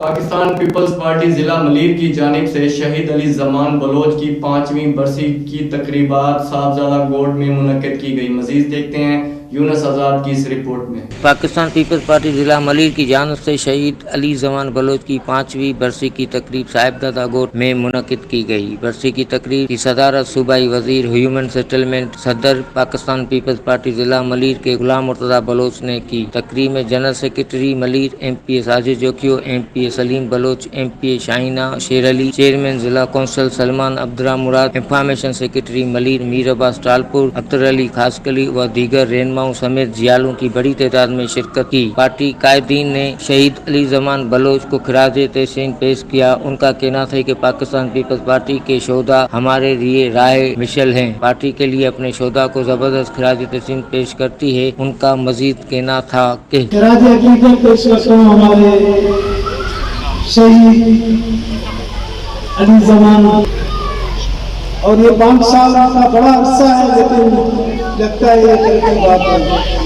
Pakistan Peoples party ضلع ملیر کی جانب سے شہید علی زمان بلوچ کی 5ویں برسی کی تقریبات صاحبزادہ گوٹ میں منعقد کی گئی۔ مزید دیکھتے ہیں یونس آزاد کی اس رپورٹ میں۔ پاکستان پیپلز پارٹی ضلع ملیر کی جانب سے شہید علی زمان بلوچ کی 5ویں برسی کی تقریب صاحبزادہ گوٹ میں منعقد کی گئی۔ برسی کی تقریب کی صدارت صوبائی وزیر ہیومن سیٹلمنٹ صدر پاکستان پیپلز پارٹی ضلع ملیر کے غلام مرتضیٰ بلوچ نے کی۔ تقریب میں general secretary Malir M P A Sajid Jokhio, M P A Saleem Baloch, M P A Shahina Sher Ali, chairman ضلع council Salman Abdul Rahman Murad, information secretary Malir Mir Abbas Talpur, Akhtar Ali Khaskheli و دیگر رہنماؤں سمیت جیالوں کی بڑی تعداد میں شرکت کی۔ پارٹی قائدین نے شہید علی زمان بلوچ کو خراج تحسین پیش کیا۔ ان کا کہنا تھا کہ پاکستان پیپلز پارٹی کے شہداء ہمارے لیے راہ مشعل ہیں، پارٹی کے لیے اپنے شہداء کو زبردست خراج تحسین پیش کرتی ہے۔ ان کا مزید کہنا تھا کہ خراج عقیدت پیش کرتا ہوں ہمارے شہید علی زمان، اور یہ 5 سال کا بڑا عرصہ ہے، لیکن لگتا ہے یہ کل کی بات ہے۔